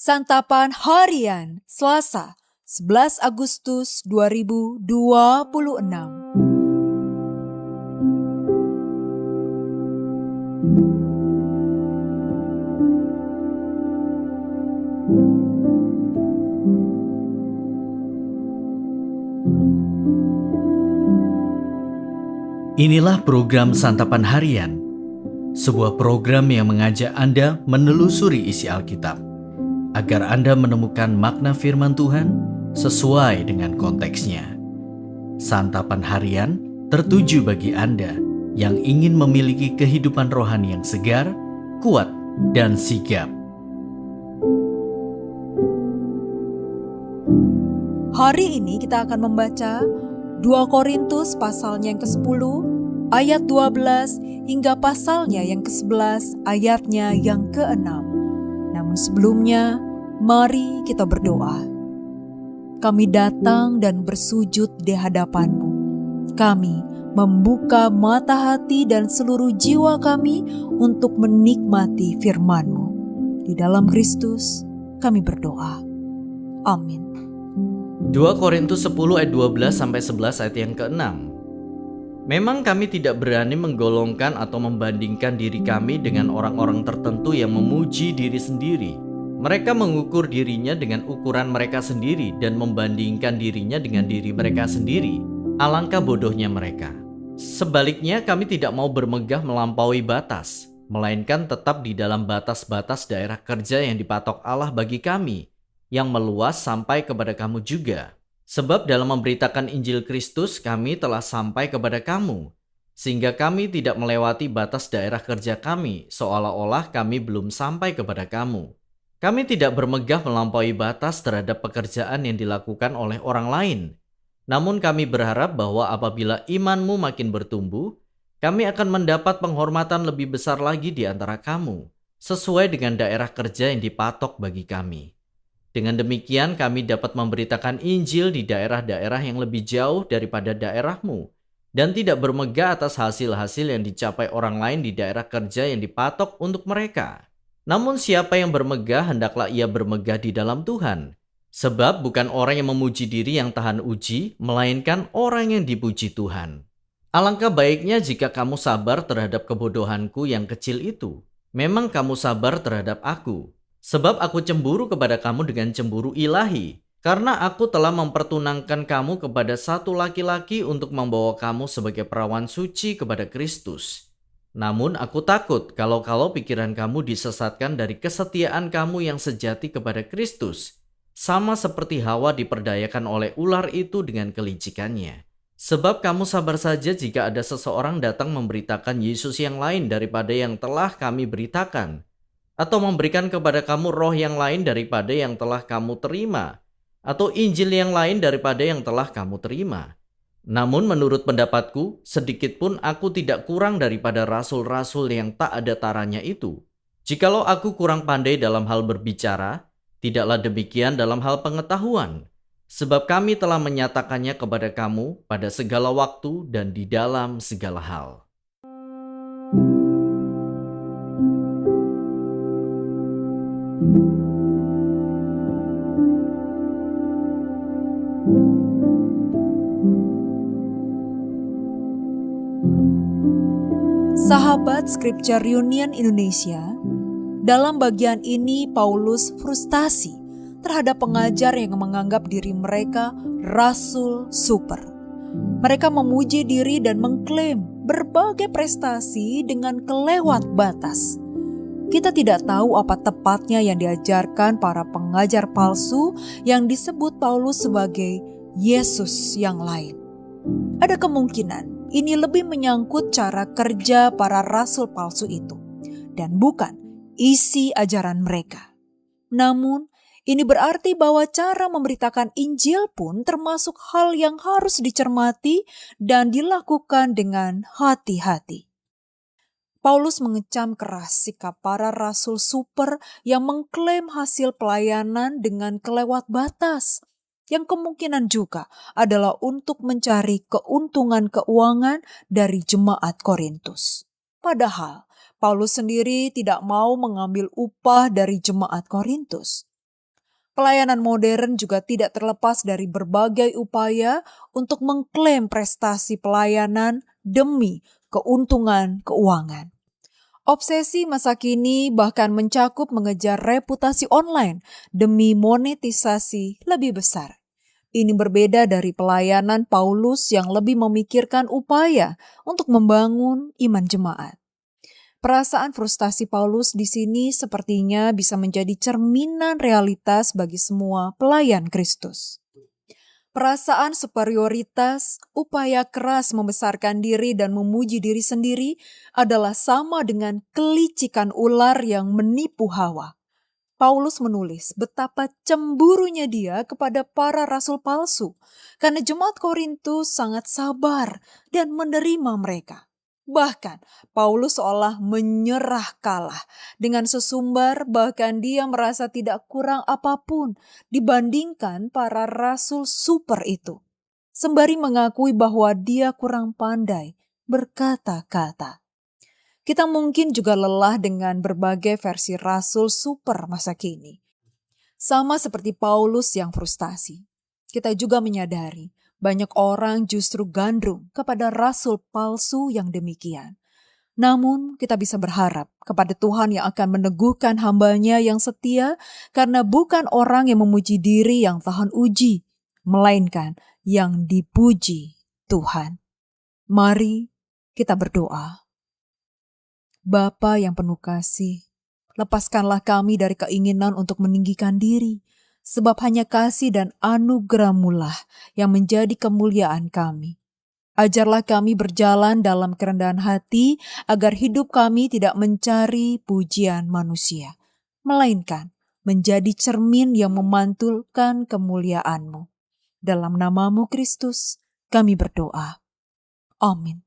Santapan Harian Selasa 11 Agustus 2026. Inilah program Santapan Harian, sebuah program yang mengajak Anda menelusuri isi Alkitab, agar Anda menemukan makna firman Tuhan sesuai dengan konteksnya. Santapan Harian tertuju bagi Anda yang ingin memiliki kehidupan rohani yang segar, kuat, dan sigap. Hari ini kita akan membaca 2 Korintus pasalnya yang ke-10 ayat 12 hingga pasalnya yang ke-11 ayatnya yang ke-6. Namun sebelumnya, mari kita berdoa. Kami datang dan bersujud di hadapan-Mu. Kami membuka mata hati dan seluruh jiwa kami untuk menikmati firman-Mu. Di dalam Kristus kami berdoa. Amin. 2 Korintus 10 ayat 12-11 ayat yang ke-6. Memang kami tidak berani menggolongkan atau membandingkan diri kami dengan orang-orang tertentu yang memuji diri sendiri. Mereka mengukur dirinya dengan ukuran mereka sendiri dan membandingkan dirinya dengan diri mereka sendiri. Alangkah bodohnya mereka. Sebaliknya, kami tidak mau bermegah melampaui batas, melainkan tetap di dalam batas-batas daerah kerja yang dipatok Allah bagi kami, yang meluas sampai kepada kamu juga. Sebab dalam memberitakan Injil Kristus kami telah sampai kepada kamu, sehingga kami tidak melewati batas daerah kerja kami, seolah-olah kami belum sampai kepada kamu. Kami tidak bermegah melampaui batas terhadap pekerjaan yang dilakukan oleh orang lain. Namun kami berharap bahwa apabila imanmu makin bertumbuh, kami akan mendapat penghormatan lebih besar lagi di antara kamu, sesuai dengan daerah kerja yang dipatok bagi kami. Dengan demikian kami dapat memberitakan Injil di daerah-daerah yang lebih jauh daripada daerahmu, dan tidak bermegah atas hasil-hasil yang dicapai orang lain di daerah kerja yang dipatok untuk mereka. Namun siapa yang bermegah, hendaklah ia bermegah di dalam Tuhan. Sebab bukan orang yang memuji diri yang tahan uji, melainkan orang yang dipuji Tuhan. Alangkah baiknya jika kamu sabar terhadap kebodohanku yang kecil itu. Memang kamu sabar terhadap aku. Sebab aku cemburu kepada kamu dengan cemburu ilahi, karena aku telah mempertunangkan kamu kepada satu laki-laki untuk membawa kamu sebagai perawan suci kepada Kristus. Namun aku takut kalau pikiran kamu disesatkan dari kesetiaan kamu yang sejati kepada Kristus, sama seperti Hawa diperdayakan oleh ular itu dengan kelicikannya. Sebab kamu sabar saja jika ada seseorang datang memberitakan Yesus yang lain daripada yang telah kami beritakan, atau memberikan kepada kamu roh yang lain daripada yang telah kamu terima, atau Injil yang lain daripada yang telah kamu terima. Namun menurut pendapatku, sedikit pun aku tidak kurang daripada rasul-rasul yang tak ada taranya itu. Jikalau aku kurang pandai dalam hal berbicara, tidaklah demikian dalam hal pengetahuan, sebab kami telah menyatakannya kepada kamu pada segala waktu dan di dalam segala hal. Sahabat Scripture Union Indonesia, dalam bagian ini Paulus frustasi terhadap pengajar yang menganggap diri mereka rasul super. Mereka memuji diri dan mengklaim berbagai prestasi dengan kelewat batas. Kita tidak tahu apa tepatnya yang diajarkan para pengajar palsu yang disebut Paulus sebagai Yesus yang lain. Ada kemungkinan ini lebih menyangkut cara kerja para rasul palsu itu, dan bukan isi ajaran mereka. Namun, ini berarti bahwa cara memberitakan Injil pun termasuk hal yang harus dicermati dan dilakukan dengan hati-hati. Paulus mengecam keras sikap para rasul super yang mengklaim hasil pelayanan dengan kelewat batas, yang kemungkinan juga adalah untuk mencari keuntungan keuangan dari jemaat Korintus. Padahal Paulus sendiri tidak mau mengambil upah dari jemaat Korintus. Pelayanan modern juga tidak terlepas dari berbagai upaya untuk mengklaim prestasi pelayanan demi keuntungan keuangan. Obsesi masa kini bahkan mencakup mengejar reputasi online demi monetisasi lebih besar. Ini berbeda dari pelayanan Paulus yang lebih memikirkan upaya untuk membangun iman jemaat. Perasaan frustasi Paulus di sini sepertinya bisa menjadi cerminan realitas bagi semua pelayan Kristus. Perasaan superioritas, upaya keras membesarkan diri dan memuji diri sendiri adalah sama dengan kelicikan ular yang menipu Hawa. Paulus menulis betapa cemburunya dia kepada para rasul palsu karena jemaat Korintus sangat sabar dan menerima mereka. Bahkan Paulus seolah menyerah kalah dengan sesumbar, bahkan dia merasa tidak kurang apapun dibandingkan para rasul super itu. Sembari mengakui bahwa dia kurang pandai berkata-kata. Kita mungkin juga lelah dengan berbagai versi rasul super masa kini. Sama seperti Paulus yang frustasi. Kita juga menyadari banyak orang justru gandrung kepada rasul palsu yang demikian. Namun kita bisa berharap kepada Tuhan yang akan meneguhkan hamba-Nya yang setia karena bukan orang yang memuji diri yang tahan uji, melainkan yang dipuji Tuhan. Mari kita berdoa. Bapa yang penuh kasih, lepaskanlah kami dari keinginan untuk meninggikan diri, sebab hanya kasih dan anugerah-Mu lah yang menjadi kemuliaan kami. Ajarlah kami berjalan dalam kerendahan hati agar hidup kami tidak mencari pujian manusia, melainkan menjadi cermin yang memantulkan kemuliaan-Mu. Dalam nama-Mu Kristus, kami berdoa. Amin.